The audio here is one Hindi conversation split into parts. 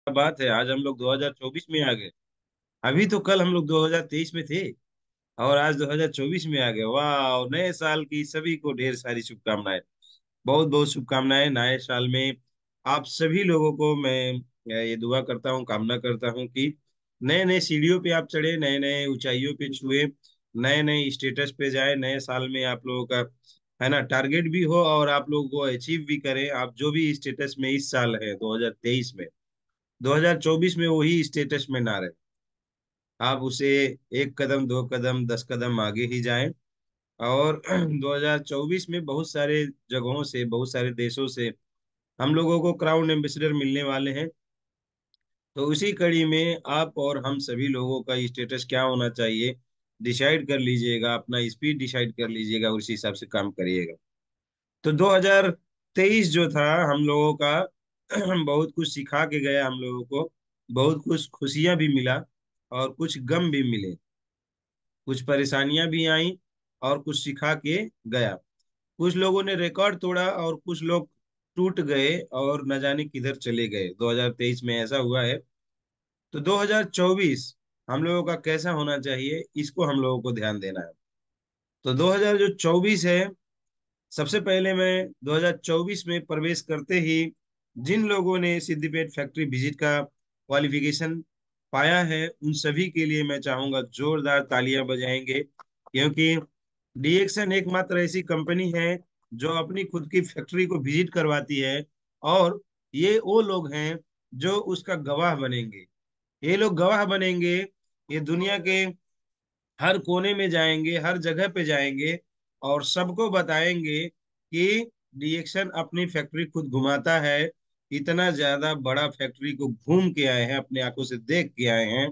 बात है, आज हम लोग 2024 में आ गए। अभी तो कल हम लोग 2023 में थे और आज 2024 में आ गए। वाह, नए साल की सभी को ढेर सारी शुभकामनाएं। बहुत बहुत शुभकामनाएं नए साल में। आप सभी लोगों को मैं ये दुआ करता हूँ, कामना करता हूँ कि नए नए सीढ़ियों पे आप चढ़े, नए नए ऊंचाइयों पे छुए, नए नए स्टेटस पे जाए। नए साल में आप लोगों का है ना टारगेट भी हो और आप लोगों को अचीव भी करें। आप जो भी स्टेटस में इस साल है 2023 में, 2024 में वही स्टेटस में ना रहे। आप उसे एक कदम, दो कदम, 10 कदम आगे ही जाएं। और 2024 में बहुत सारे जगहों से, बहुत सारे देशों से हम लोगों को क्राउन एम्बेसडर मिलने वाले हैं। तो उसी कड़ी में आप और हम सभी लोगों का स्टेटस क्या होना चाहिए, डिसाइड कर लीजिएगा। अपना स्पीड डिसाइड कर लीजिएगा, उसी हिसाब से काम करिएगा। तो 2023 जो था हम लोगों का बहुत कुछ सिखा के गया हम लोगों को। बहुत कुछ खुशियां भी मिला और कुछ गम भी मिले। कुछ परेशानियां भी आई और कुछ सिखा के गया। कुछ लोगों ने रिकॉर्ड तोड़ा और कुछ लोग टूट गए और न जाने किधर चले गए। 2023 में ऐसा हुआ है। तो 2024 हम लोगों का कैसा होना चाहिए, इसको हम लोगों को ध्यान देना है। तो 2024 है, सबसे पहले मैं 2024 में प्रवेश करते ही जिन लोगों ने सिद्दीपेट फैक्ट्री विजिट का क्वालिफिकेशन पाया है उन सभी के लिए मैं चाहूंगा जोरदार तालियां बजाएंगे। क्योंकि डीएक्सन एकमात्र ऐसी कंपनी है जो अपनी खुद की फैक्ट्री को विजिट करवाती है। और ये वो लोग हैं जो उसका गवाह बनेंगे। ये लोग गवाह बनेंगे। ये दुनिया के हर कोने में जाएंगे, हर जगह पे जाएंगे और सबको बताएंगे कि डीएक्सन अपनी फैक्ट्री खुद घुमाता है। इतना ज्यादा बड़ा फैक्ट्री को घूम के आए हैं, अपने आंखों से देख के आए हैं,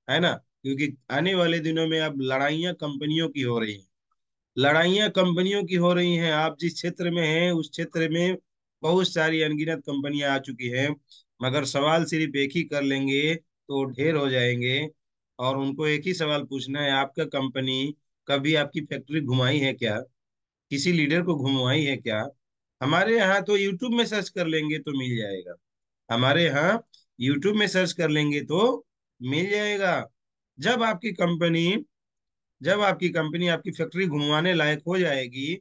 है ना। क्योंकि आने वाले दिनों में अब लड़ाइयाँ कंपनियों की हो रही हैं। लड़ाइयाँ कंपनियों की हो रही हैं। आप जिस क्षेत्र में हैं उस क्षेत्र में बहुत सारी अनगिनत कंपनियां आ चुकी हैं। मगर सवाल सिर्फ एक ही कर लेंगे तो ढेर हो जाएंगे। और उनको एक ही सवाल पूछना है, आपका कंपनी कभी आपकी फैक्ट्री घुमाई है क्या? किसी लीडर को घुमवाई है क्या? हमारे यहाँ तो यूट्यूब में सर्च कर लेंगे तो मिल जाएगा। हमारे यहाँ यूट्यूब में सर्च कर लेंगे तो मिल जाएगा। जब आपकी कंपनी जब आपकी कंपनी आपकी फैक्ट्री घुमवाने लायक हो जाएगी,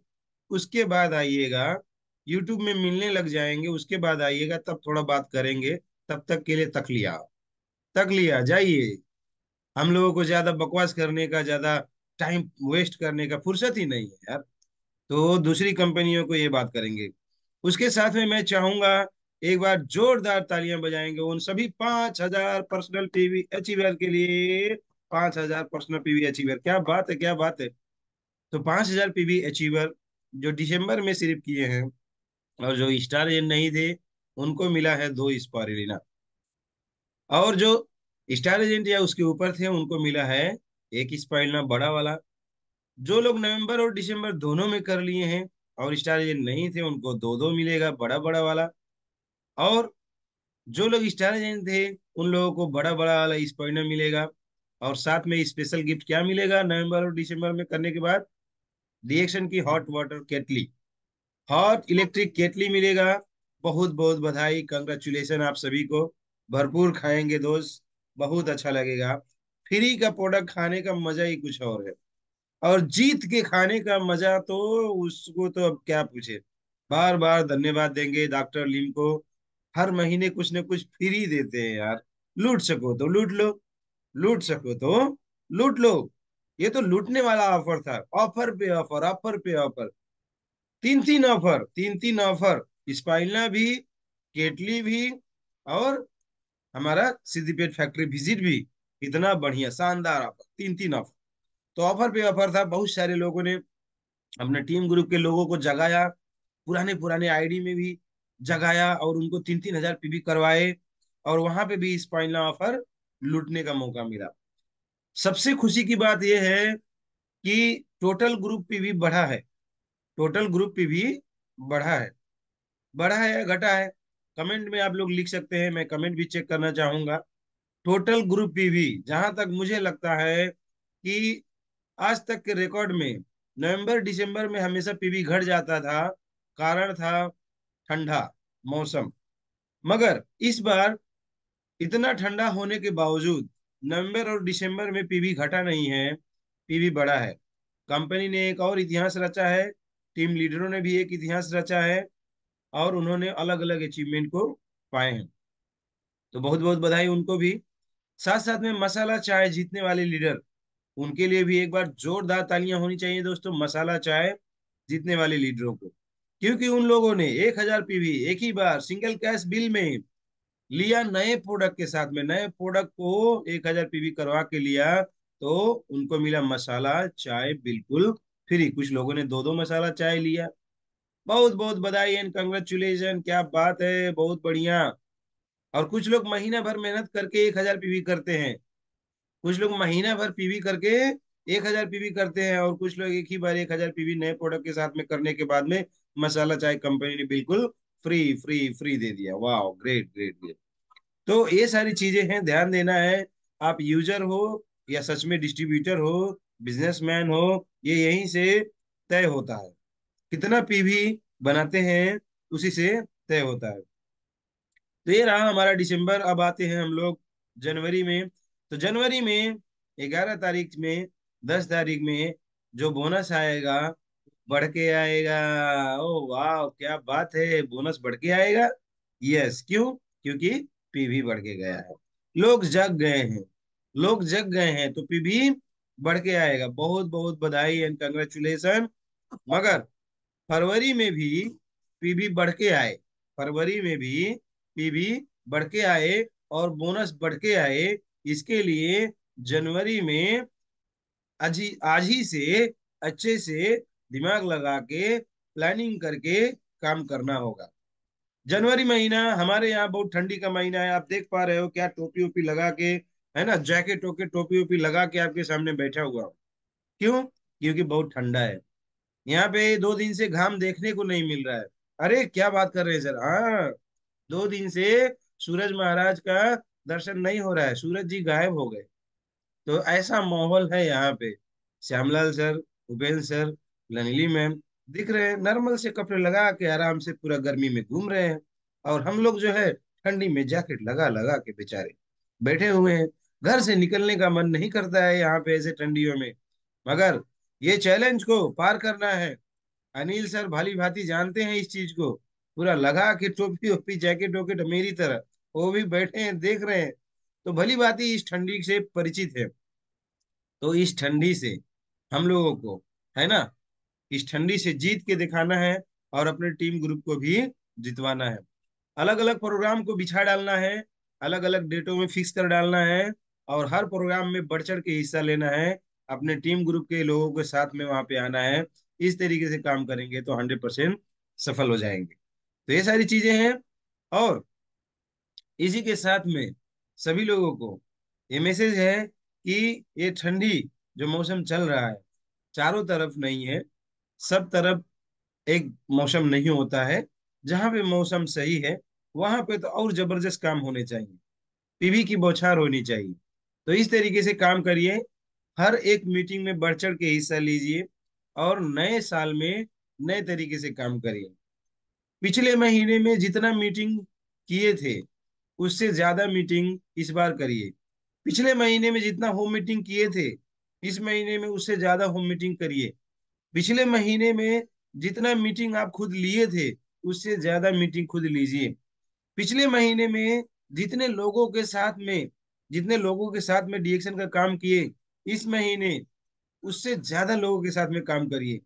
उसके बाद आइएगा। यूट्यूब में मिलने लग जाएंगे, उसके बाद आइएगा, तब थोड़ा बात करेंगे। तब तक के लिए तक लिया, तक लिया जाइए। हम लोगों को ज्यादा बकवास करने का, ज्यादा टाइम वेस्ट करने का फुर्सत ही नहीं है यार। तो दूसरी कंपनियों को ये बात करेंगे। उसके साथ में मैं चाहूंगा एक बार जोरदार तालियां बजाएंगे उन सभी 5,000 पर्सनल पीवी अचीवर के लिए। 5,000 पर्सनल पीवी अचीवर, क्या बात है, क्या बात है। तो 5,000 पीवी अचीवर जो दिसंबर में सिर्फ किए हैं और जो स्टार एजेंट नहीं थे उनको मिला है 2 स्पाइरुलिना। और जो स्टार एजेंट या उसके ऊपर थे उनको मिला है 1 स्पाइरुलिना बड़ा वाला। जो लोग नवंबर और दिसंबर दोनों में कर लिए हैं और स्टार एजेंट नहीं थे उनको दो दो मिलेगा, बड़ा बड़ा वाला। और जो लोग स्टार एजेंट थे उन लोगों को बड़ा बड़ा वाला स्पॉइलर मिलेगा। और साथ में स्पेशल गिफ्ट क्या मिलेगा नवंबर और दिसंबर में करने के बाद? रिएक्शन की हॉट वाटर केटली, हॉट इलेक्ट्रिक केटली मिलेगा। बहुत बहुत बधाई, कंग्रेचुलेशन आप सभी को। भरपूर खाएंगे दोस्त, बहुत अच्छा लगेगा। फ्री का प्रोडक्ट खाने का मजा ही कुछ और है। और जीत के खाने का मजा तो उसको तो अब क्या पूछे। बार बार धन्यवाद देंगे डॉक्टर लीम को। हर महीने कुछ न कुछ फ्री देते हैं यार। लूट सको तो लूट लो, लूट सको तो लूट लो। ये तो लूटने वाला ऑफर था, ऑफर पे ऑफर, ऑफर पे ऑफर। तीन तीन ऑफर, तीन तीन ऑफर। स्पाइलना भी, केटली भी, और हमारा सिद्दीपेट फैक्ट्री विजिट भी। इतना बढ़िया शानदार ऑफर, तीन तीन ऑफर। तो ऑफर पे ऑफर था। बहुत सारे लोगों ने अपने टीम ग्रुप के लोगों को जगाया, पुराने पुराने आईडी में भी जगाया और उनको 3-3 हजार पीबी करवाए। और वहां पे भी स्पाइनल ऑफर लूटने का मौका मिला। सबसे खुशी की बात यह है कि टोटल ग्रुप पीवी बढ़ा है। टोटल ग्रुप पीवी बढ़ा है। बढ़ा है या घटा है? कमेंट में आप लोग लिख सकते हैं, मैं कमेंट भी चेक करना चाहूंगा। टोटल ग्रुप पीवी जहां तक मुझे लगता है कि आज तक के रिकॉर्ड में नवंबर दिसंबर में हमेशा पीवी घट जाता था। कारण था ठंडा मौसम। मगर इस बार इतना ठंडा होने के बावजूद नवंबर और दिसंबर में पीवी घटा नहीं है, पीवी बढ़ा है। कंपनी ने एक और इतिहास रचा है, टीम लीडरों ने भी एक इतिहास रचा है, और उन्होंने अलग अलग अचीवमेंट को पाए हैं। तो बहुत बहुत बधाई उनको भी। साथ साथ में मसाला चाय जीतने वाले लीडर, उनके लिए भी एक बार जोरदार तालियां होनी चाहिए दोस्तों, मसाला चाय जीतने वाले लीडरों को। क्योंकि उन लोगों ने 1000 पीवी एक ही बार सिंगल कैश बिल में लिया, नए प्रोडक्ट के साथ में, नए प्रोडक्ट को 1000 पीवी करवा के लिया, तो उनको मिला मसाला चाय बिल्कुल फ्री। कुछ लोगों ने दो दो मसाला चाय लिया। बहुत बहुत बधाई एंड कंग्रेचुलेशन, क्या बात है, बहुत बढ़िया। और कुछ लोग महीना भर मेहनत करके 1000 पीवी करते हैं, कुछ लोग महीना भर पीवी करके 1000 पीवी करते हैं, और कुछ लोग एक ही बार 1000 पीवी नए प्रोडक्ट के साथ में करने के बाद में मसाला चाय कंपनी ने बिल्कुल फ्री फ्री फ्री दे दिया। वाह, ग्रेट ग्रेट ग्रेट। तो ये सारी चीजें हैं, ध्यान देना है। आप यूजर हो या सच में डिस्ट्रीब्यूटर हो, बिजनेसमैन हो, ये यहीं से तय होता है। कितना पीवी बनाते हैं, उसी से तय होता है। तो ये रहा हमारा दिसंबर। अब आते हैं हम लोग जनवरी में। तो जनवरी में 11 तारीख में, 10 तारीख में जो बोनस आएगा, बढ़ के आएगा। ओ वाह, क्या बात है, बोनस बढ़ के आएगा। यस, क्यों? क्योंकि पीवी बढ़ के गया है, लोग जग गए हैं, लोग जग गए हैं, तो पीवी बढ़ के आएगा। बहुत बहुत बधाई एंड कंग्रेचुलेशन। मगर फरवरी में भी पीवी बढ़ के आए, फरवरी में भी पीवी बढ़ के आए और बोनस बढ़ के आए। इसके लिए जनवरी में आज ही से अच्छे से दिमाग लगा के प्लानिंग करके काम करना होगा। जनवरी महीना हमारे यहाँ बहुत ठंडी का महीना है, आप देख पा रहे हो क्या, टोपी ओपी लगा के, है ना, जैकेट वोकेट टोपी ओपी लगा के आपके सामने बैठा हुआ हूँ। क्यों? क्योंकि बहुत ठंडा है यहाँ पे। 2 दिन से घाम देखने को नहीं मिल रहा है। अरे क्या बात कर रहे हैं सर, हाँ, 2 दिन से सूरज महाराज का दर्शन नहीं हो रहा है, सूरज जी गायब हो गए। तो ऐसा माहौल है यहाँ पे। श्यामलाल सर, उपेंद्र सर, लनीली मैम दिख रहे हैं, नॉर्मल से कपड़े लगा के आराम से पूरा गर्मी में घूम रहे हैं। और हम लोग जो है ठंडी में जैकेट लगा लगा के बेचारे बैठे हुए हैं। घर से निकलने का मन नहीं करता है यहाँ पे ऐसे ठंडियों में। मगर ये चैलेंज को पार करना है। अनिल सर भाली भांति जानते हैं इस चीज को, पूरा लगा के टोपी ओपी जैकेट वोकेट मेरी तरह, वो भी बैठे हैं देख रहे हैं। तो भली भांति इस ठंडी से परिचित है। तो इस ठंडी से हम लोगों को, है ना, इस ठंडी से जीत के दिखाना है, और अपने टीम ग्रुप को भी जितवाना है। अलग अलग प्रोग्राम को बिछा डालना है, अलग अलग डेटों में फिक्स कर डालना है, और हर प्रोग्राम में बढ़ चढ़ के हिस्सा लेना है। अपने टीम ग्रुप के लोगों के साथ में वहां पे आना है। इस तरीके से काम करेंगे तो 100% सफल हो जाएंगे। तो ये सारी चीजें हैं। और इसी के साथ में सभी लोगों को ये मैसेज है कि ये ठंडी जो मौसम चल रहा है, चारों तरफ नहीं है, सब तरफ एक मौसम नहीं होता है। जहां पे मौसम सही है, वहां पे तो और जबरदस्त काम होने चाहिए, पीवी की बौछार होनी चाहिए। तो इस तरीके से काम करिए, हर एक मीटिंग में बढ़ चढ़ के हिस्सा लीजिए, और नए साल में नए तरीके से काम करिए। पिछले महीने में जितना मीटिंग किए थे, उससे ज्यादा मीटिंग इस बार करिए। पिछले महीने में जितना होम मीटिंग किए थे, इस महीने में उससे ज्यादा होम मीटिंग करिए। पिछले महीने में जितना मीटिंग आप खुद लिए थे, उससे ज्यादा मीटिंग खुद लीजिए। पिछले महीने में जितने लोगों के साथ में जितने लोगों के साथ में डीएक्शन का काम किए, इस महीने उससे ज्यादा लोगों के साथ में काम करिए।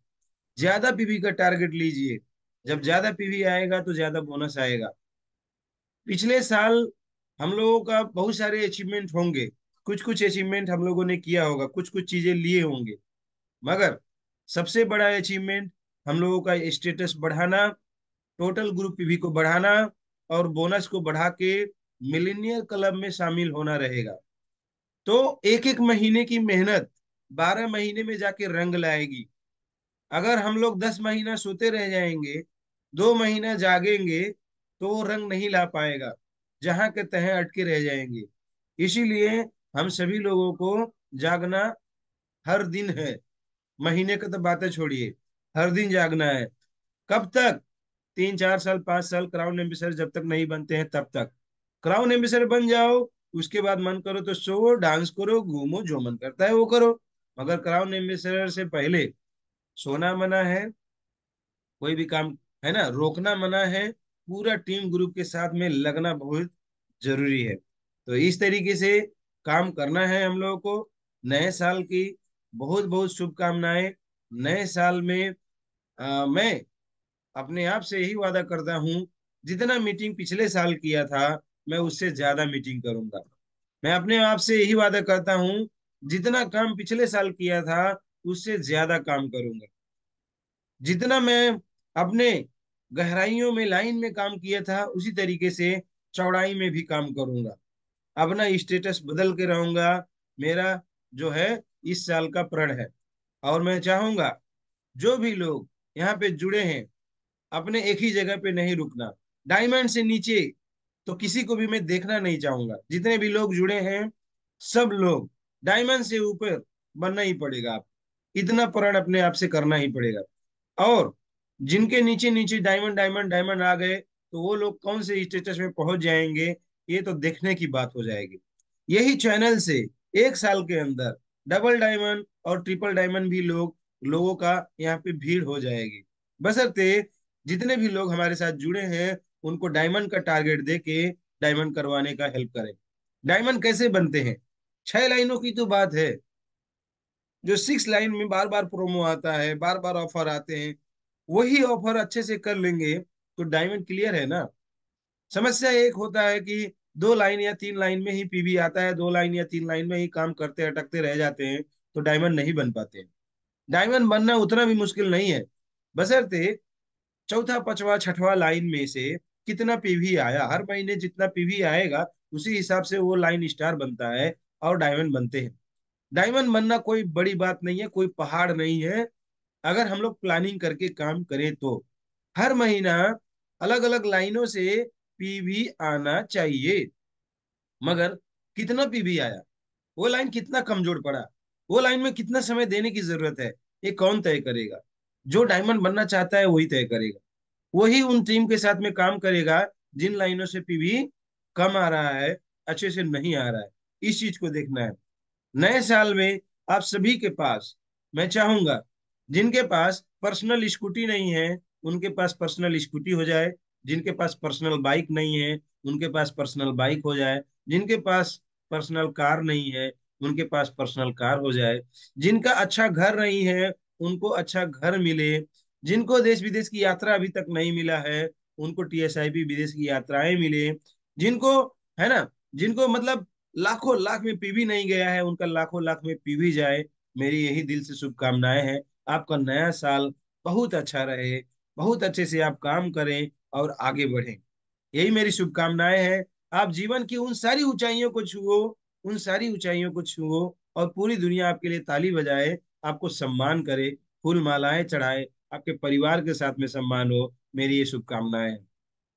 ज्यादा पीवी का टारगेट लीजिए। जब ज्यादा पीवी आएगा तो ज्यादा बोनस आएगा। पिछले साल हम लोगों का बहुत सारे अचीवमेंट होंगे, कुछ कुछ अचीवमेंट हम लोगों ने किया होगा, कुछ कुछ चीजें लिए होंगे। मगर सबसे बड़ा अचीवमेंट हम लोगों का स्टेटस बढ़ाना, टोटल ग्रुप पीवी को बढ़ाना, और बोनस को बढ़ा के मिलीनियर क्लब में शामिल होना रहेगा। तो एक एक महीने की मेहनत 12 महीने में जाके रंग लाएगी। अगर हम लोग 10 महीना सोते रह जाएंगे, 2 महीना जागेंगे, तो वो रंग नहीं ला पाएगा, जहां के तहें अटके रह जाएंगे। इसीलिए हम सभी लोगों को जागना हर दिन है। महीने का तो बातें छोड़िए, हर दिन जागना है। कब तक? 3 4 साल 5 साल क्राउन एम्बेसडर जब तक नहीं बनते हैं तब तक। क्राउन एम्बेसडर बन जाओ, उसके बाद मन करो तो सो, डांस करो, घूमो, जो मन करता है वो करो। मगर क्राउन एम्बेसडर से पहले सोना मना है, कोई भी काम, है ना, रोकना मना है। पूरा टीम ग्रुप के साथ में लगना बहुत जरूरी है। तो इस तरीके से काम करना है हम लोगों को। नए साल की बहुत बहुत शुभकामनाएं। नए साल में मैं अपने आप से यही वादा करता हूँ, जितना मीटिंग पिछले साल किया था मैं उससे ज्यादा मीटिंग करूंगा। मैं अपने आप से यही वादा करता हूँ, जितना काम पिछले साल किया था उससे ज्यादा काम करूंगा। जितना मैं अपने गहराइयों में लाइन में काम किया था उसी तरीके से चौड़ाई में भी काम करूंगा। अपना स्टेटस बदल के रहूंगा। मेरा जो है इस साल का प्रण है। और मैं चाहूंगा जो भी लोग यहाँ पे जुड़े हैं, अपने एक ही जगह पे नहीं रुकना। डायमंड से नीचे तो किसी को भी मैं देखना नहीं चाहूंगा। जितने भी लोग जुड़े हैं सब लोग डायमंड से ऊपर बनना ही पड़ेगा। आप इतना प्रण अपने आप से करना ही पड़ेगा। और जिनके नीचे नीचे डायमंड डायमंड डायमंड आ गए तो वो लोग कौन से स्टेटस में पहुंच जाएंगे, ये तो देखने की बात हो जाएगी। यही चैनल से एक साल के अंदर डबल डायमंड और ट्रिपल डायमंड भी लोगों का यहाँ पे भीड़ हो जाएगी। बशर्ते जितने भी लोग हमारे साथ जुड़े हैं उनको डायमंड का टारगेट दे के डायमंड करवाने का हेल्प करें। डायमंड कैसे बनते हैं? 6 लाइनों की तो बात है। जो 6 लाइन में बार बार प्रोमो आता है, बार बार ऑफर आते हैं, वही ऑफर अच्छे से कर लेंगे तो डायमंड क्लियर है ना। समस्या एक होता है कि 2 लाइन या 3 लाइन में ही पीवी आता है, 2 लाइन या 3 लाइन में ही काम करते अटकते रह जाते हैं, तो डायमंड नहीं बन पाते हैं। डायमंड बनना उतना भी मुश्किल नहीं है। बशर्ते चौथा पांचवा छठवां लाइन में से कितना पीवी आया, हर महीने जितना पीवी आएगा उसी हिसाब से वो लाइन स्टार बनता है और डायमंड बनते हैं। डायमंड बनना कोई बड़ी बात नहीं है, कोई पहाड़ नहीं है। अगर हम लोग प्लानिंग करके काम करें तो हर महीना अलग अलग लाइनों से पीवी आना चाहिए। मगर कितना पीवी आया, वो लाइन कितना कमजोर पड़ा, वो लाइन में कितना समय देने की जरूरत है, ये कौन तय करेगा? जो डायमंड बनना चाहता है वही तय करेगा। वही उन टीम के साथ में काम करेगा जिन लाइनों से पीवी कम आ रहा है, अच्छे से नहीं आ रहा है। इस चीज को देखना है। नए साल में आप सभी के पास, मैं चाहूंगा जिनके पास पर्सनल स्कूटी नहीं है उनके पास पर्सनल स्कूटी हो जाए। जिनके पास पर्सनल बाइक नहीं है उनके पास पर्सनल बाइक हो जाए। जिनके पास पर्सनल कार नहीं है उनके पास पर्सनल कार हो जाए। जिनका अच्छा घर नहीं है उनको अच्छा घर मिले। जिनको देश विदेश की यात्रा अभी तक नहीं मिला है उनको टीएसआईपी विदेश की यात्राएं मिले। जिनको, है ना, जिनको मतलब लाखों लाख में पीवी नहीं गया है उनका लाखों लाख में पीवी जाए। मेरी यही दिल से शुभकामनाएं हैं। आपका नया साल बहुत अच्छा रहे, बहुत अच्छे से आप काम करें और आगे बढ़ें, यही मेरी शुभकामनाएं हैं। आप जीवन की उन सारी ऊंचाइयों को छुओ, उन सारी ऊंचाइयों को छुओ और पूरी दुनिया आपके लिए ताली बजाए, आपको सम्मान करे, फूल मालाएं चढ़ाए, आपके परिवार के साथ में सम्मान हो। मेरी ये शुभकामनाएं हैं।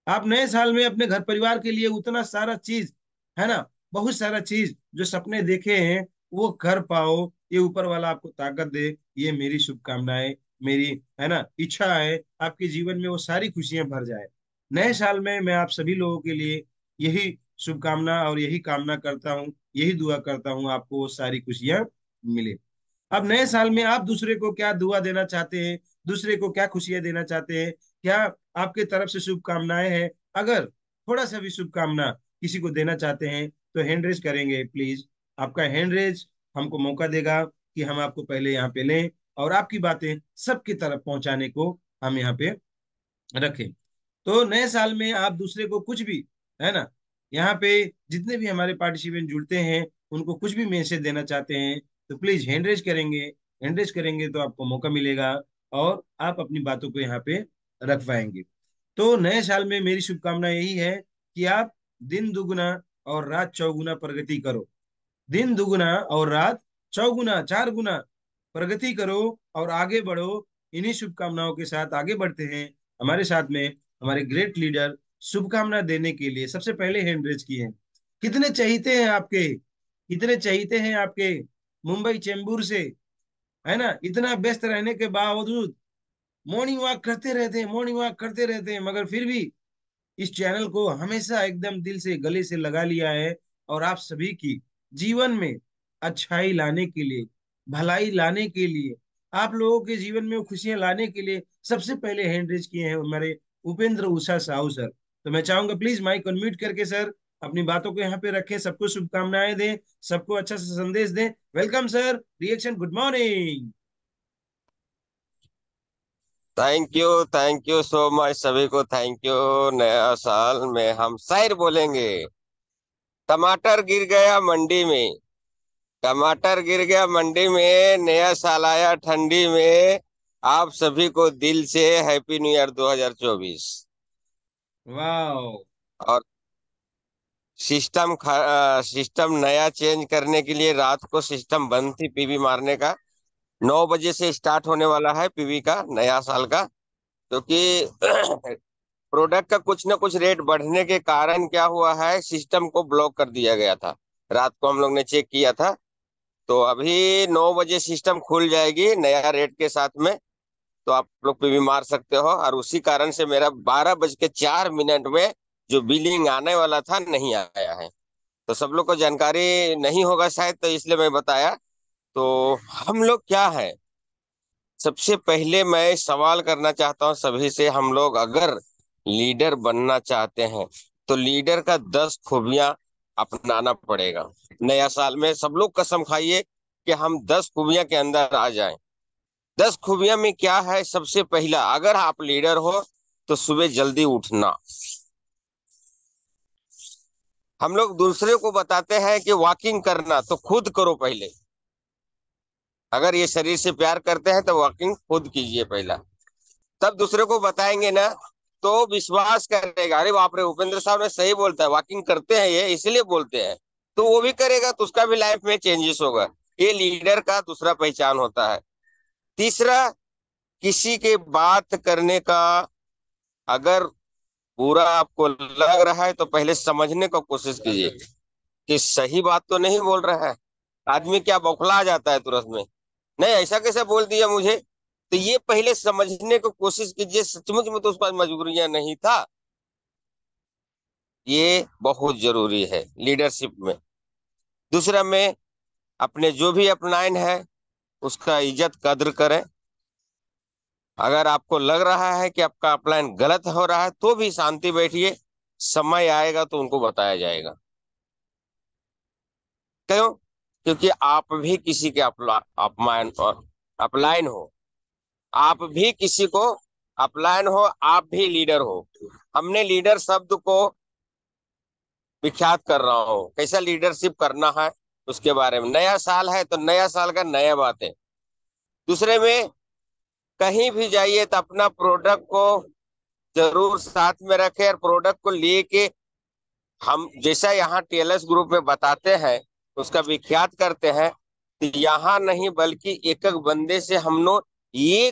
आप नए साल में अपने घर परिवार के लिए उतना सारा चीज, है ना, बहुत सारा चीज जो सपने देखे हैं वो कर पाओ, ये ऊपर वाला आपको ताकत दे। ये मेरी शुभकामनाएं, मेरी, है ना, इच्छा है आपके जीवन में वो सारी खुशियां भर जाए। नए साल में मैं आप सभी लोगों के लिए यही शुभकामना और यही कामना करता हूँ, यही दुआ करता हूँ आपको वो सारी खुशियां मिले। अब नए साल में आप दूसरे को क्या दुआ देना चाहते हैं, दूसरे को क्या खुशियां देना चाहते हैं, क्या आपके तरफ से शुभकामनाएं हैं? अगर थोड़ा सा भी शुभकामना किसी को देना चाहते हैं तो हैंड रेज करेंगे प्लीज। आपका हैंड रेज हमको मौका देगा कि हम आपको पहले यहाँ पे लें और आपकी बातें सबकी तरफ पहुंचाने को हम यहाँ पे रखें। तो नए साल में आप दूसरे को कुछ भी, है ना, यहाँ पे जितने भी हमारे पार्टिसिपेंट जुड़ते हैं उनको कुछ भी मैसेज देना चाहते हैं तो प्लीज हैंड रेज करेंगे। हैंड रेज करेंगे तो आपको मौका मिलेगा और आप अपनी बातों को यहाँ पे रख पाएंगे। तो नए साल में मेरी शुभकामना यही है कि आप दिन दुगुना और रात चौगुना प्रगति करो। दिन दुगुना और रात चौगुना, 4 गुना प्रगति करो और आगे बढ़ो। इन्हीं शुभकामनाओं के साथ आगे बढ़ते हैं। हमारे साथ में हमारे ग्रेट लीडर शुभकामना देने के लिए सबसे पहले हैंड रेज किए हैं। कितने चहीते हैं आपके, कितने चहीते हैं आपके मुंबई चेंबूर से, है ना, इतना व्यस्त रहने के बावजूद मॉर्निंग वॉक करते रहते हैं, मॉर्निंग वॉक करते रहते हैं, मगर फिर भी इस चैनल को हमेशा एकदम दिल से गले से लगा लिया है, और आप सभी की जीवन में अच्छाई लाने के लिए, भलाई लाने के लिए, आप लोगों के जीवन में खुशियां लाने के लिए सबसे पहले हैंड रेज किए हैं हमारे उपेंद्र उषा साहू सर। तो मैं चाहूंगा प्लीज माइक अनम्यूट करके सर अपनी बातों को यहाँ पे रखें, सबको शुभकामनाएं दें, सबको अच्छा सा संदेश दें। Welcome sir, reaction, good morning. Thank you so much सभी को, थैंक यू। नया साल में हम शायर बोलेंगे। टमाटर गिर गया मंडी में, टमाटर गिर गया मंडी में, नया साल आया ठंडी में। आप सभी को दिल से हैप्पी न्यू ईयर 2024। वाह। और सिस्टम नया चेंज करने के लिए रात को सिस्टम बंद थी पीवी मारने का। 9 बजे से स्टार्ट होने वाला है पीवी का नया साल का, क्योंकि प्रोडक्ट का कुछ ना कुछ रेट बढ़ने के कारण क्या हुआ है, सिस्टम को ब्लॉक कर दिया गया था। रात को हम लोग ने चेक किया था, तो अभी 9 बजे सिस्टम खुल जाएगी नया रेट के साथ में। तो आप लोग पे भी मार सकते हो, और उसी कारण से मेरा 12 बज के 4 मिनट में जो बिलिंग आने वाला था नहीं आया है। तो सब लोग को जानकारी नहीं होगा शायद, तो इसलिए मैं बताया। तो हम लोग क्या है, सबसे पहले मैं सवाल करना चाहता हूं सभी से। हम लोग अगर लीडर बनना चाहते हैं तो लीडर का 10 खूबियां अपनाना पड़ेगा। नया साल में सब लोग कसम खाइए कि हम 10 खूबियां के अंदर आ जाएं। 10 खूबियां में क्या है, सबसे पहला, अगर आप लीडर हो तो सुबह जल्दी उठना। हम लोग दूसरे को बताते हैं कि वॉकिंग करना, तो खुद करो पहले। अगर ये शरीर से प्यार करते हैं तो वॉकिंग खुद कीजिए पहला, तब दूसरे को बताएंगे ना, तो विश्वास करेगा। अरे बाप रे, उपेंद्र साहब ने सही बोलता है, वॉकिंग करते हैं ये इसलिए बोलते हैं। तो वो भी करेगा तो उसका भी लाइफ में चेंजेस होगा। ये लीडर का दूसरा पहचान होता है। तीसरा, किसी के बात करने का अगर बुरा आपको लग रहा है तो पहले समझने का कोशिश कीजिए कि सही बात तो नहीं बोल रहा है। आदमी क्या बौखला जाता है तुरंत में, नहीं ऐसा कैसे बोल दिया मुझे। तो ये पहले समझने की कोशिश कीजिए, सचमुच में तो उसके पास मजबूरियां नहीं था। ये बहुत जरूरी है लीडरशिप में। दूसरा में, अपने जो भी अपलाइन है उसका इज्जत कद्र करें। अगर आपको लग रहा है कि आपका अपलाइन गलत हो रहा है तो भी शांति बैठिए, समय आएगा तो उनको बताया जाएगा। क्यों? क्योंकि आप भी किसी के अपमान और अपलाइन हो, आप भी किसी को अपलायन हो, आप भी लीडर हो। हमने लीडर शब्द को विख्यात कर रहा हूँ, कैसा लीडरशिप करना है उसके बारे में। नया साल है तो नया साल का नया बात है। दूसरे में, कहीं भी जाइए तो अपना प्रोडक्ट को जरूर साथ में रखें, और प्रोडक्ट को लेके हम जैसा यहाँ टीएलएस ग्रुप में बताते हैं, उसका विख्यात करते हैं। तो यहाँ नहीं बल्कि एक एक बंदे से हम लोग ये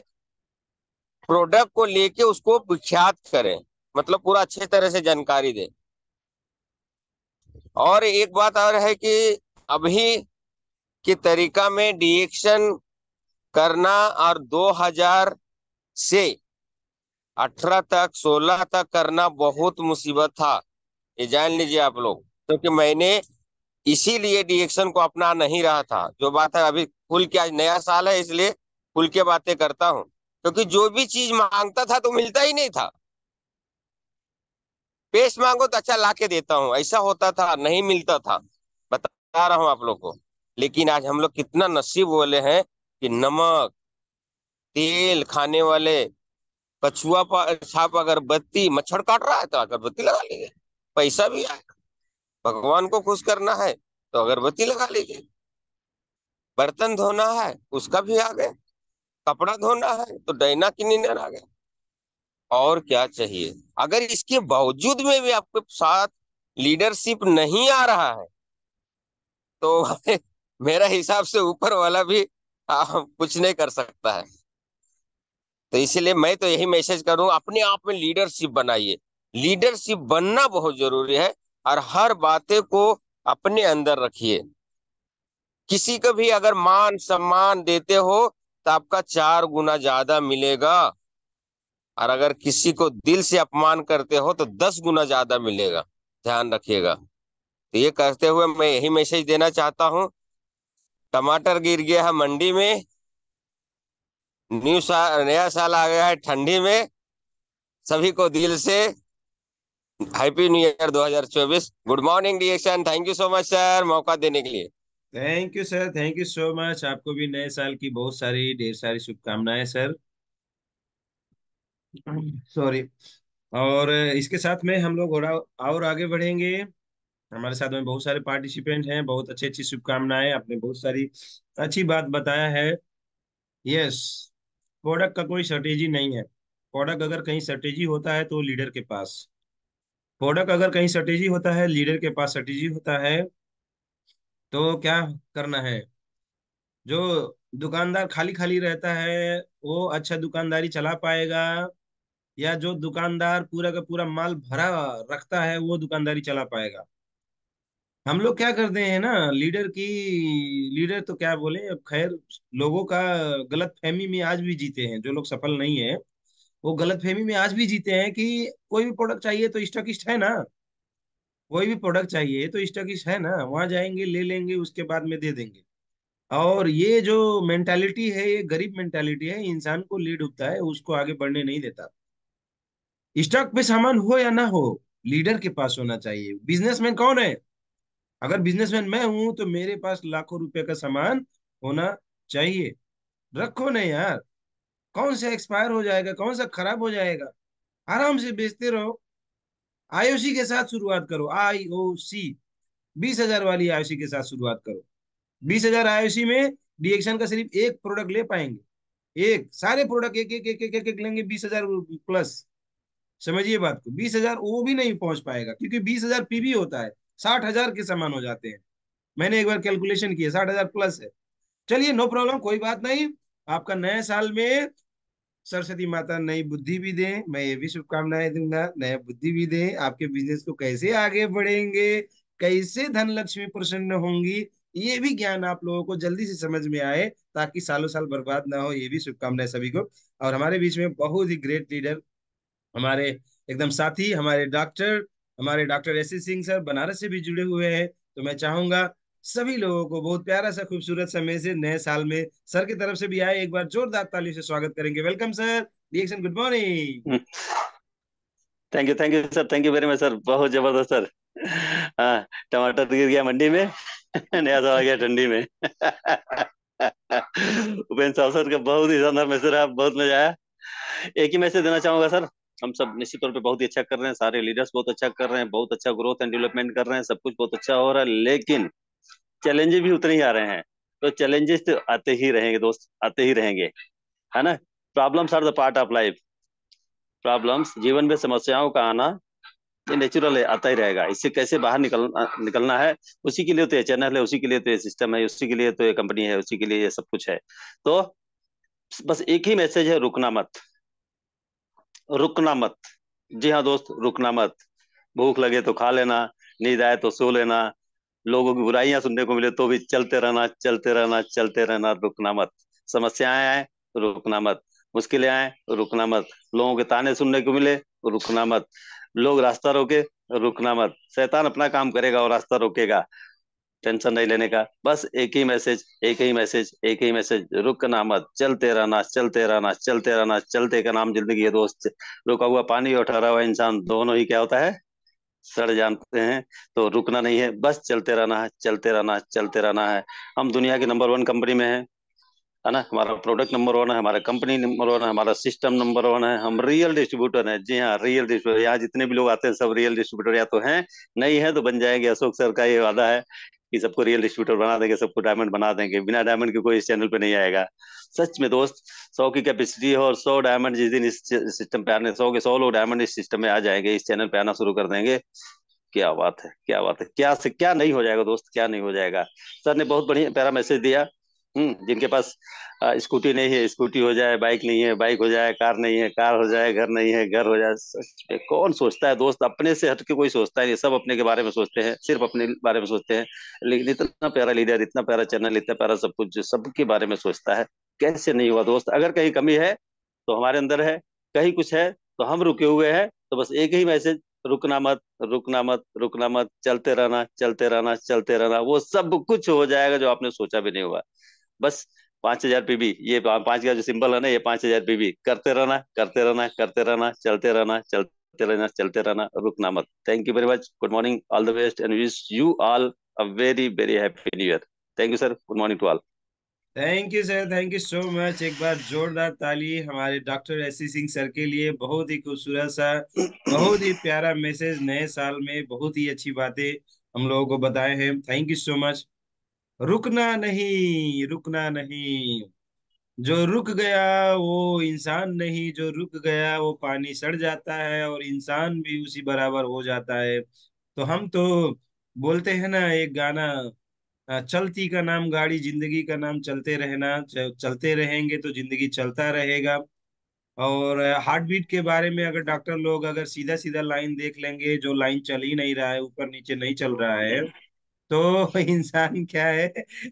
प्रोडक्ट को लेके उसको विख्यात करें, मतलब पूरा अच्छे तरह से जानकारी दें। और एक बात और है कि अभी के तरीका में डिएक्शन करना और 2000 से 18 तक 16 तक करना बहुत मुसीबत था, ये जान लीजिए आप लोग। क्योंकि मैंने इसीलिए डिएक्शन को अपना नहीं रहा था। जो बात है अभी खुल के, आज नया साल है इसलिए खुल के बातें करता हूँ, क्योंकि जो भी चीज मांगता था तो मिलता ही नहीं था। पेस्ट मांगो तो अच्छा ला के देता हूँ, ऐसा होता था, नहीं मिलता था, बता रहा हूँ आप लोग को। लेकिन आज हम लोग कितना नसीब वाले हैं कि नमक, तेल खाने वाले, कछुआ छाप अगरबत्ती, मच्छर काट रहा है तो अगरबत्ती लगा लीजिए, पैसा भी आए। भगवान को खुश करना है तो अगरबत्ती लगा लीजिए। बर्तन धोना है उसका भी आ गए, कपड़ा धोना है तो डायना क्लीनर आ गए। और क्या चाहिए। अगर इसके बावजूद में भी आपके साथ लीडरशिप नहीं आ रहा है तो मेरा हिसाब से ऊपर वाला भी कुछ नहीं कर सकता है। तो इसलिए मैं तो यही मैसेज करूं, अपने आप में लीडरशिप बनाइए। लीडरशिप बनना बहुत जरूरी है, और हर बातें को अपने अंदर रखिए। किसी को भी अगर मान सम्मान देते हो तो आपका 4 गुना ज्यादा मिलेगा। और अगर किसी को दिल से अपमान करते हो तो 10 गुना ज्यादा मिलेगा, ध्यान रखिएगा। तो ये कहते हुए मैं यही मैसेज देना चाहता हूँ, टमाटर गिर गया है मंडी में, नया साल आ गया है ठंडी में। सभी को दिल से happy new year 2024। Good morning डिएक्शन, thank you so much sir मौका देने के लिए। Thank you sir, thank you so much. आपको भी नए साल की बहुत सारी ढेर सारी शुभकामनाएं सर। सॉरी। और इसके साथ में हम लोग और आगे बढ़ेंगे। हमारे साथ में बहुत सारे पार्टिसिपेंट हैं, बहुत अच्छी अच्छी शुभकामनाएं, आपने बहुत सारी अच्छी बात बताया है। यस। प्रोडक्ट का कोई स्ट्रेटेजी नहीं है। प्रोडक्ट अगर कहीं स्ट्रेटेजी होता है तो लीडर के पास। प्रोडक्ट अगर कहीं स्ट्रेटेजी होता है, लीडर के पास स्ट्रेटेजी होता है, तो क्या करना है। जो दुकानदार खाली खाली रहता है वो अच्छा दुकानदारी चला पाएगा, या जो दुकानदार पूरा का पूरा माल भरा रखता है वो दुकानदारी चला पाएगा। हम लोग क्या करते हैं ना, लीडर तो क्या बोले, अब खैर। लोगों का गलत फहमी में आज भी जीते हैं जो लोग सफल नहीं है। वो गलत फहमी में आज भी जीते हैं कि कोई भी प्रोडक्ट चाहिए तो स्टॉकिस्ट है ना। कोई भी प्रोडक्ट चाहिए तो स्टॉकिस्ट है ना, वहां जाएंगे ले लेंगे उसके बाद में दे देंगे। और ये जो मेंटालिटी है ये गरीब मेंटालिटी है, इंसान को लीड होता है, उसको आगे बढ़ने नहीं देता। स्टॉक पे सामान हो या ना हो, लीडर के पास होना चाहिए। बिजनेसमैन कौन है? अगर बिजनेसमैन मैं हूं तो मेरे पास लाखों रुपए का सामान होना चाहिए। रखो नहीं यार। कौन सा एक्सपायर हो जाएगा, कौन सा खराब हो जाएगा। आराम से बेचते रहो। आईओसी के साथ शुरुआत करो, आईओसी। 20,000 वाली आईओसी के साथ शुरुआत करो। 20,000 आईओसी में डीएक्शन का सिर्फ एक प्रोडक्ट ले पाएंगे। एक सारे प्रोडक्ट एक एक एक एक एक, एक लेंगे 20,000 प्लस। समझिए बात को, 20,000 वो भी नहीं पहुंच पाएगा क्योंकि 20,000 पीवी होता है। 60,000 के सामान हो जाते हैं। मैंने एक बार कैलकुलेशन किया, 60,000 प्लस है। चलिए नो प्रॉब्लम, कोई बात नहीं। आपका नए साल में सरस्वती माता नई बुद्धि भी दें, मैं ये भी शुभकामनाएं दूंगा, नया बुद्धि भी दें। आपके बिजनेस को कैसे आगे बढ़ेंगे, कैसे धन लक्ष्मी प्रसन्न होंगी, ये भी ज्ञान आप लोगों को जल्दी से समझ में आए, ताकि सालों साल बर्बाद ना हो। ये भी शुभकामनाएं सभी को। और हमारे बीच में बहुत ही ग्रेट लीडर, हमारे एकदम साथी, हमारे doctor S Singh sir Banaras से भी जुड़े हुए हैं। तो मैं चाहूंगा सभी लोगों को बहुत प्यारा सा खूबसूरत समय से नए साल में सर की तरफ से भी आए, एक बार जोरदार ताली से स्वागत करेंगे। Welcome sir, reaction, good morning. Thank you sir, thank you very much sir, बहुत जबरदस्त सर। हाँ, टमाटर गिर गया मंडी में, नया साल आ गया ठंडी में। उपेंद्र साहब सर का बहुत ही शानदार मैसेज रहा, बहुत मजा आया। एक ही मैसेज देना चाहूंगा सर, हम सब निश्चित तौर पे बहुत ही अच्छा कर रहे हैं, सारे लीडर्स बहुत अच्छा कर रहे हैं, बहुत अच्छा ग्रोथ एंड डेवलपमेंट कर रहे हैं, सब कुछ बहुत अच्छा हो रहा है, लेकिन चैलेंजेस भी उतने ही आ रहे हैं। तो चैलेंजेस तो आते ही रहेंगे दोस्त, आते ही रहेंगे, है ना। Problems are the part of life. Problems, जीवन में समस्याओं का आना ये नेचुरल है, आता ही रहेगा। इससे कैसे बाहर निकलना है, उसी के लिए तो ये चैनल है, उसी के लिए तो ये सिस्टम है, उसी के लिए तो ये कंपनी है, उसी के लिए ये सब कुछ है। तो बस एक ही मैसेज है, रुकना मत, रुकना मत। जी हाँ दोस्त, रुकना मत। भूख लगे तो खा लेना, नींद आए तो सो लेना, लोगों की बुराइयां सुनने को मिले तो भी चलते रहना, चलते रहना, चलते रहना, रुकना मत। समस्याएं आए, रुकना मत। मुश्किलें आए, रुकना मत। लोगों के ताने सुनने को मिले, रुकना मत। लोग रास्ता रोके, रुकना मत। शैतान अपना काम करेगा और रास्ता रोकेगा, टेंशन नहीं लेने का। बस एक ही मैसेज, एक ही मैसेज, एक ही मैसेज, रुकना मत। चलते रहना, चलते रहना, चलते रहना। चलते का नाम जिंदगी है दोस्त। रुका हुआ पानी और ठहरा हुआ इंसान दोनों ही क्या होता है, सड़ जानते हैं। तो रुकना नहीं है, बस चलते रहना है, चलते रहना है, चलते रहना है। हम दुनिया की नंबर वन कंपनी में हैं, है ना। हमारा प्रोडक्ट नंबर वन है, हमारा कंपनी नंबर वन है, हमारा सिस्टम नंबर वन है, हम रियल डिस्ट्रीब्यूटर हैं। जी हाँ, रियल डिस्ट्रीब्यूटर। यहाँ जितने भी लोग आते हैं सब रियल डिस्ट्रीब्यूटर या तो हैं, नहीं है तो बन जाएंगे। अशोक सर का ये वादा है कि सबको रियल डिस्ट्रीब्यूटर बना देंगे, सबको डायमंड बना देंगे। बिना डायमंड के कोई इस चैनल पे नहीं आएगा। सच में दोस्त, 100 की कैपेसिटी है और 100 डायमंड जिस दिन इस सिस्टम पे आने, 100 के 100 लोग डायमंड इस सिस्टम में आ जाएंगे, इस चैनल पे आना शुरू कर देंगे। क्या बात है, क्या बात है, क्या से क्या नहीं हो जाएगा दोस्त, क्या नहीं हो जाएगा। सर ने बहुत बढ़िया प्यारा मैसेज दिया। जिनके पास स्कूटी नहीं है, स्कूटी हो जाए, बाइक नहीं है, बाइक हो जाए, कार नहीं है, कार हो जाए, घर नहीं है, घर हो जाए। सच में कौन सोचता है दोस्त, अपने से हट के कोई सोचता है नहीं, सब अपने के बारे में सोचते हैं, सिर्फ अपने बारे में सोचते हैं। लेकिन इतना प्यारा लीडर, इतना प्यारा चैनल, इतना प्यारा सब कुछ जो सबके बारे में सोचता है, कैसे नहीं हुआ दोस्त। अगर कहीं कमी है तो हमारे अंदर है, कहीं कुछ है तो हम रुके हुए हैं। तो बस एक ही मैसेज, रुकना मत, रुकना मत, रुकना मत, चलते रहना, चलते रहना, चलते रहना, वो सब कुछ हो जाएगा जो आपने सोचा भी नहीं हुआ। बस 5,000 पीबी, ये 5 का जो सिंबल है ना, ये 5,000 पीबी, करते रहना, करते रहना, करते रहना, चलते रहना, चलते रहना, चलते रहना, रुकना मत। Thank you very much, good morning, all the best, and wish you all a very very happy new year. Thank you sir, good morning to all. Thank you sir, thank you so much. एक बार जोरदार ताली हमारे doctor S C Singh sir के लिए। बहुत ही खूबसूरत सा, बहुत ही प्यारा मैसेज, नए साल में बहुत ही अच्छी बातें हम लोगों को बताए हैं। Thank you so much. रुकना नहीं, रुकना नहीं। जो रुक गया वो इंसान नहीं, जो रुक गया वो पानी सड़ जाता है और इंसान भी उसी बराबर हो जाता है। तो हम तो बोलते हैं ना एक गाना, चलती का नाम गाड़ी, जिंदगी का नाम चलते रहना, चलते रहेंगे तो जिंदगी चलता रहेगा। और हार्ट बीट के बारे में अगर डॉक्टर लोग अगर सीधा सीधा लाइन देख लेंगे, जो लाइन चल ही नहीं रहा है, ऊपर नीचे नहीं चल रहा है, तो इंसान क्या है,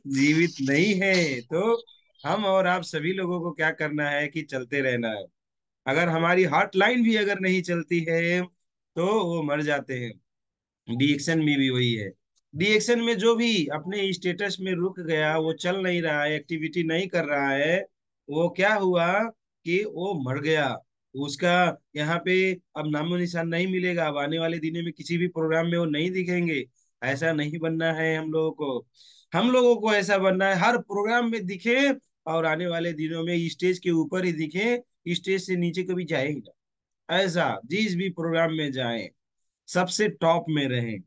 जीवित नहीं है। तो हम और आप सभी लोगों को क्या करना है कि चलते रहना है। अगर हमारी हार्ट लाइन भी अगर नहीं चलती है तो वो मर जाते हैं। डीएक्शन में भी वही है। डीएक्शन में जो भी अपने स्टेटस में रुक गया, वो चल नहीं रहा है, एक्टिविटी नहीं कर रहा है, वो क्या हुआ कि वो मर गया। उसका यहाँ पे अब नामो निशान नहीं मिलेगा। अब आने वाले दिनों में किसी भी प्रोग्राम में वो नहीं दिखेंगे। ऐसा नहीं बनना है हम लोगों को। हम लोगों को ऐसा बनना है हर प्रोग्राम में दिखे, और आने वाले दिनों में स्टेज के ऊपर ही दिखे, स्टेज से नीचे कभी जाए ही ना। ऐसा जिस भी प्रोग्राम में जाएं, सबसे टॉप में रहें,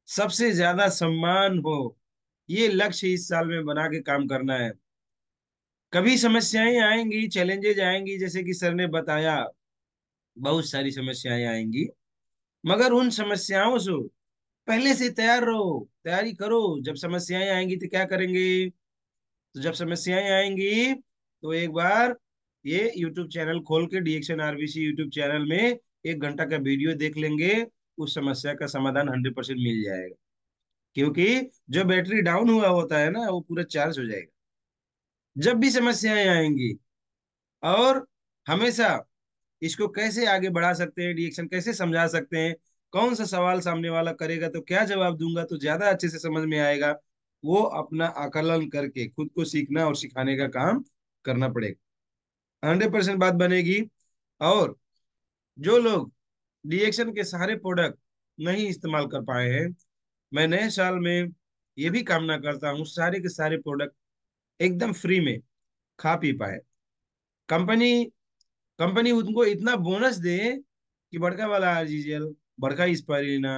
सबसे ज्यादा सम्मान हो। ये लक्ष्य इस साल में बना के काम करना है। कभी समस्याएं आएंगी, चैलेंजेज आएंगी, जैसे कि सर ने बताया, बहुत सारी समस्याएं आएंगी। मगर उन समस्याओं से पहले से तैयार रहो, तैयारी करो। जब समस्याएं आएंगी तो क्या करेंगे? तो जब समस्याएं आएंगी तो एक बार ये यूट्यूब चैनल खोल के, डीएक्शन आरबीसी यूट्यूब चैनल में 1 घंटा का वीडियो देख लेंगे। उस समस्या का समाधान 100% मिल जाएगा। क्योंकि जो बैटरी डाउन हुआ होता है ना, वो पूरा चार्ज हो जाएगा जब भी समस्याएं आएंगी। और हमेशा इसको कैसे आगे बढ़ा सकते हैं, रिएक्शन कैसे समझा सकते हैं, कौन सा सवाल सामने वाला करेगा तो क्या जवाब दूंगा तो ज्यादा अच्छे से समझ में आएगा, वो अपना आकलन करके खुद को सीखना और सिखाने का काम करना पड़ेगा। 100% बात बनेगी। और जो लोग रिएक्शन के सारे प्रोडक्ट नहीं इस्तेमाल कर पाए हैं, मैं नए साल में ये भी कामना करता हूँ सारे के सारे प्रोडक्ट एकदम फ्री में खा पी पाए। कंपनी कंपनी उनको इतना बोनस दे कि बड़का वाला आरजीएल, बड़का स्पाइरिना,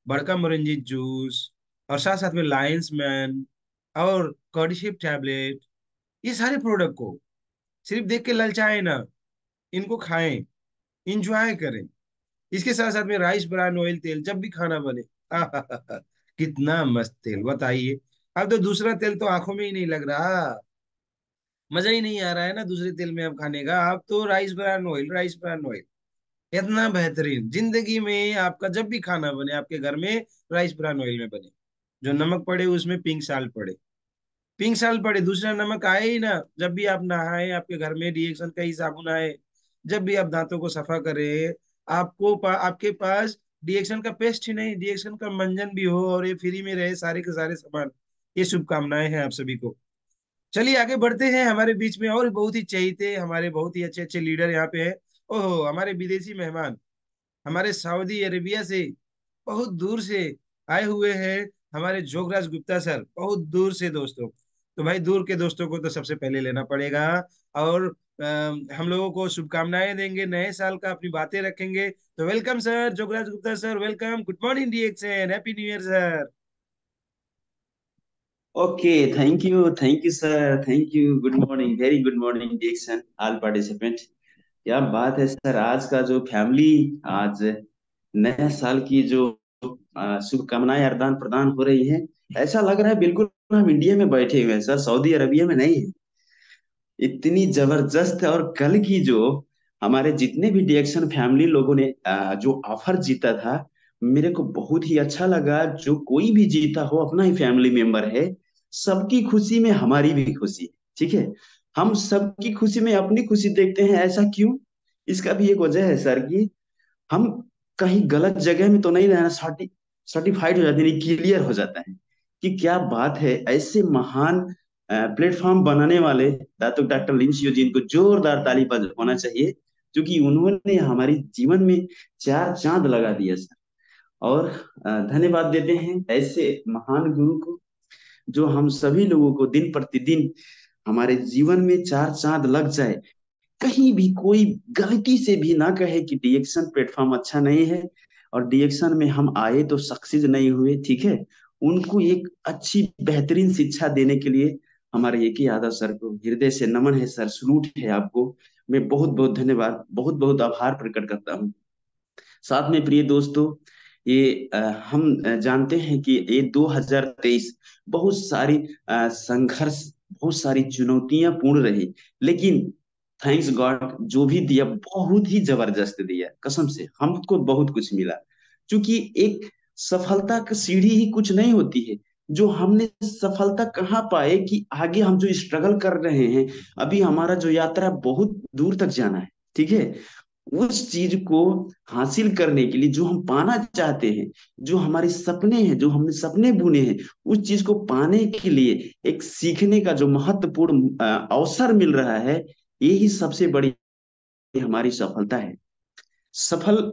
बड़का मोरंजी जूस, और साथ साथ में लायंस मैन और कॉर्डिशिप टैबलेट, ये सारे प्रोडक्ट को सिर्फ देख के ललचाए ना, इनको खाएं, इंजॉय करें। इसके साथ साथ में राइस ब्रान ऑयल तेल जब भी खाना बने, आहा, कितना मस्त तेल बताइए। अब तो दूसरा तेल तो आंखों में ही नहीं लग रहा, मजा ही नहीं आ रहा है ना दूसरे तेल में अब खाने का। अब तो rice bran oil, rice bran oil इतना बेहतरीन। जिंदगी में आपका जब भी खाना बने आपके घर में, राइस ब्रान ऑयल में बने। जो नमक पड़े उसमें पिंक साल्ट पड़े, पिंक साल्ट पड़े, दूसरा नमक आए ही ना। जब भी आप नहाए, आपके घर में रिएक्शन का ही साबुन आए, जब भी आप दांतों को सफा करें, आपके पास रिएक्शन का पेस्ट ही नहीं, रिएक्शन का मंजन भी हो, और ये फ्री में रहे सारे के सारे सामान। ये शुभकामनाएं हैं आप सभी को। चलिए आगे बढ़ते हैं। हमारे बीच में और बहुत ही चहेते, हमारे बहुत ही अच्छे अच्छे लीडर यहाँ पे हैं। ओहो, हमारे विदेशी मेहमान हमारे सऊदी अरेबिया से बहुत दूर से आए हुए हैं, हमारे जोगराज गुप्ता सर, बहुत दूर से दोस्तों। तो भाई दूर के दोस्तों को तो सबसे पहले लेना पड़ेगा। और हम लोगों को शुभकामनाएं देंगे, नए साल का अपनी बातें रखेंगे। तो welcome sir, Jograj Gupta sir, welcome, good morning डीएक्सन, happy new year sir. Okay, thank you, sir. Thank you. Good morning, very good morning, Jason, all participant. क्या बात है सर, आज का जो फैमिली, आज नया साल की जो शुभकामनाएं आदान प्रदान हो रही है, ऐसा लग रहा है बिल्कुल हम इंडिया में बैठे हुए हैं सर, सऊदी अरबिया में नहीं है। इतनी जबरदस्त है। और कल की जो हमारे जितने भी डिएक्शन फैमिली लोगों ने जो ऑफर जीता था, मेरे को बहुत ही अच्छा लगा। जो कोई भी जीता हो, अपना ही फैमिली मेंबर है, सबकी खुशी में हमारी भी खुशी है। ठीक है, हम सबकी खुशी में अपनी खुशी देखते हैं। ऐसा क्यों? इसका भी एक वजह है सर कि हम कहीं गलत जगह में तो नहीं रहना, सर्टिफाइड हो जाते हैं, क्लियर हो जाता है कि क्या बात है। ऐसे महान प्लेटफॉर्म बनाने वाले दातो डॉक्टर लिंचियो जी, इनको जोरदार ताली पर होना चाहिए, क्योंकि उन्होंने हमारी जीवन में चार चांद लगा दिया सर। और धन्यवाद देते हैं ऐसे महान गुरु को, जो हम सभी लोगों को दिन प्रतिदिन हमारे जीवन में चार चांद लग जाए, कहीं भी कोई गलती से भी ना कहे कि डीएक्शन प्लेटफॉर्म अच्छा नहीं है और डीएक्शन में हम आए तो सक्सेस नहीं हुए, ठीक है। उनको एक अच्छी बेहतरीन शिक्षा देने के लिए हमारे एक ही यादव सर को हृदय से नमन है सर, सलूट है आपको। मैं बहुत बहुत धन्यवाद, बहुत बहुत आभार प्रकट करता हूँ। साथ में प्रिय दोस्तों, ये हम जानते हैं कि ये 2023 बहुत सारी संघर्ष, बहुत सारी चुनौतियां पूर्ण रही, लेकिन थैंक्स गॉड जो भी दिया बहुत ही जबरदस्त दिया, कसम से हमको बहुत कुछ मिला। क्योंकि एक सफलता की सीढ़ी ही कुछ नहीं होती है, जो हमने सफलता कहाँ पाए कि आगे हम जो स्ट्रगल कर रहे हैं, अभी हमारा जो यात्रा बहुत दूर तक जाना है, ठीक है। उस चीज को हासिल करने के लिए जो हम पाना चाहते हैं, जो हमारे सपने हैं, जो हमने सपने बुने हैं, उस चीज को पाने के लिए एक सीखने का जो महत्वपूर्ण अवसर मिल रहा है, यही सबसे बड़ी हमारी सफलता है। सफल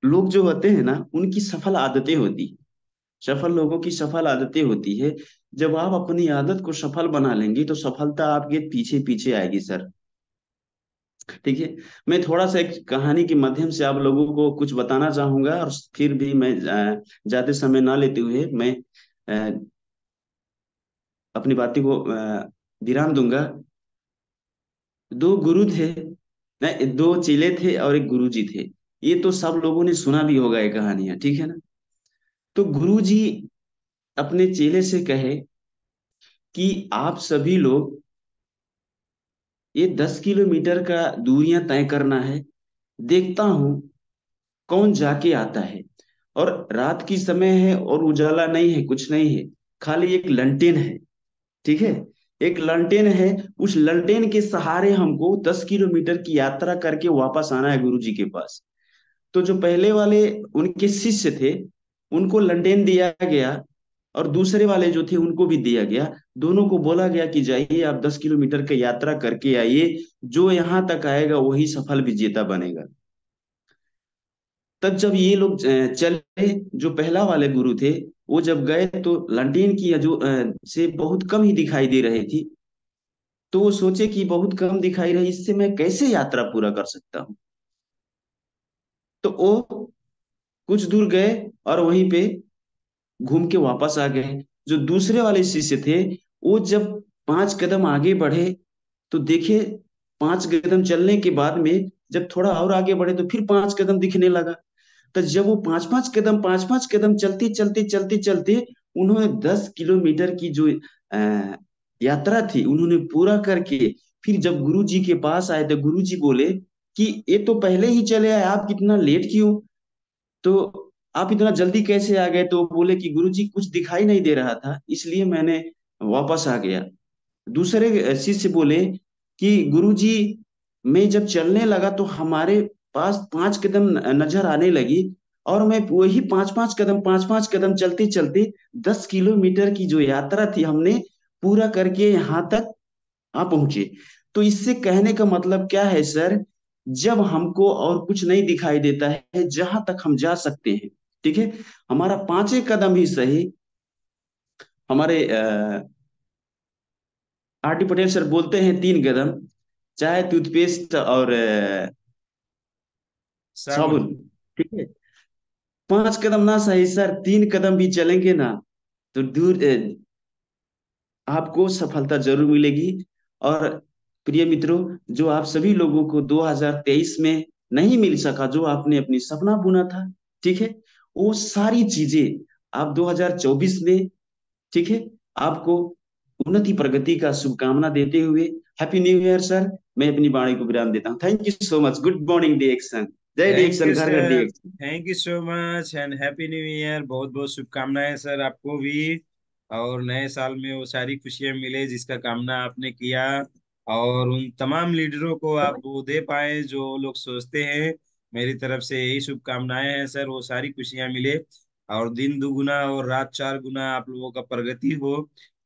लोग जो होते हैं ना, उनकी सफल आदतें होती है। सफल लोगों की सफल आदतें होती है। जब आप अपनी आदत को सफल बना लेंगे तो सफलता आपके पीछे पीछे आएगी सर, ठीक है। मैं थोड़ा सा एक कहानी के माध्यम से आप लोगों को कुछ बताना चाहूंगा, और फिर भी मैं ज्यादा समय ना लेते हुए मैं अ, अपनी बातों को विराम दूंगा। दो गुरु थे, नहीं, दो चेले थे और एक गुरु जी थे। ये तो सब लोगों ने सुना भी होगा ये कहानियां, ठीक है ना। तो गुरु जी अपने चेले से कहे कि आप सभी लोग ये 10 किलोमीटर का दूरियां तय करना है, देखता हूं कौन जाके आता है। और रात की समय है और उजाला नहीं है, कुछ नहीं है, खाली एक लंटेन है, ठीक है। एक लंटेन है, उस लंटेन के सहारे हमको 10 किलोमीटर की यात्रा करके वापस आना है गुरु जी के पास। तो जो पहले वाले उनके शिष्य थे, उनको लंटेन दिया गया, और दूसरे वाले जो थे उनको भी दिया गया। दोनों को बोला गया कि जाइए आप 10 किलोमीटर की यात्रा करके आइए, जो यहाँ तक आएगा वही सफल विजेता बनेगा। तब जब ये लोग चले, जो पहला वाले गुरु थे, वो जब गए तो लंटेन की जो से बहुत कम ही दिखाई दे रही थी। तो वो सोचे कि बहुत कम दिखाई रही, इससे मैं कैसे यात्रा पूरा कर सकता हूँ। तो वो कुछ दूर गए और वहीं पे घूम के वापस आ गए। जो दूसरे वाले शिष्य थे, वो जब 5 कदम आगे बढ़े तो देखे 5 कदम चलने के बाद में जब थोड़ा और आगे बढ़े तो फिर 5 कदम दिखने लगा। तो जब वो पांच पांच कदम चलते चलते चलते चलते उन्होंने 10 किलोमीटर की जो यात्रा थी उन्होंने पूरा करके, फिर जब गुरु जी के पास आए तो गुरु जी बोले कि ये तो पहले ही चले आए, आप कितना लेट क्यों, तो आप इतना जल्दी कैसे आ गए। तो बोले कि गुरु जी कुछ दिखाई नहीं दे रहा था, इसलिए मैंने वापस आ गया। दूसरे शिष्य बोले कि गुरुजी, मैं जब चलने लगा तो हमारे पास 5 कदम नजर आने लगी, और मैं वही पांच पांच कदम चलते चलते 10 किलोमीटर की जो यात्रा थी हमने पूरा करके यहाँ तक आ पहुंचे। तो इससे कहने का मतलब क्या है सर, जब हमको और कुछ नहीं दिखाई देता है, जहां तक हम जा सकते हैं, ठीक है, हमारा 5 कदम ही सही। हमारे आर टी पटेल सर बोलते हैं 3 कदम, चाहे टूथपेस्ट और साबुन। साबुन, ठीक है। 5 कदम ना सही सर, 3 कदम भी चलेंगे ना तो दूर आपको सफलता जरूर मिलेगी। और प्रिय मित्रों, जो आप सभी लोगों को 2023 में नहीं मिल सका, जो आपने अपनी सपना बुना था, ठीक है, वो सारी चीजें आप 2024 में, ठीक है, आपको उन्नति प्रगति का शुभकामना देते हुए हैप्पी न्यू ईयर सर, मैं अपनी वाणी को विराम देता हूँ। Thank you so much, good morning डिएक्शन, जय थैंक डिएक्शन, यू घर घर सर, डिएक्शन। Thank you so much and happy new year. बहुत बहुत शुभकामनाएं सर आपको भी, और नए साल में वो सारी खुशियां मिले जिसका कामना आपने किया। और उन तमाम लीडरों को आप वो दे पाए जो लोग सोचते हैं। मेरी तरफ से यही शुभकामनाएं हैं सर, वो सारी खुशियां मिले और दिन दुगुना और रात चार गुना आप लोगों का प्रगति हो।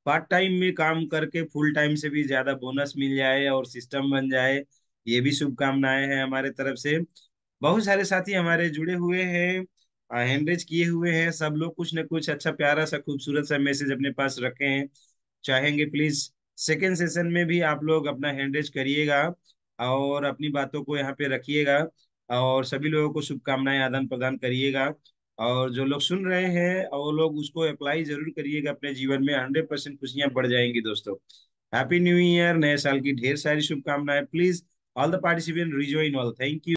पार्ट टाइम में काम करके फुल टाइम से भी ज्यादा बोनस मिल जाए और सिस्टम बन जाए, ये भी शुभकामनाएं हैं हमारे तरफ से। बहुत सारे साथी हमारे जुड़े हुए हैं, हैंडरेज किए हुए हैं, सब लोग कुछ न कुछ अच्छा प्यारा सा खूबसूरत सा मैसेज अपने पास रखे हैं। चाहेंगे प्लीज सेकेंड सेशन में भी आप लोग अपना हैंडरेज करिएगा और अपनी बातों को यहाँ पे रखिएगा और सभी लोगों को शुभकामनाएं आदान प्रदान करिएगा। और जो लोग सुन रहे हैं और वो लोग उसको अप्लाई जरूर करिएगा अपने जीवन में, 100% खुशियां बढ़ जाएंगी दोस्तों। हैप्पी न्यू ईयर, नए साल की ढेर सारी शुभकामनाएं। Please all the participant rejoin all, thank you.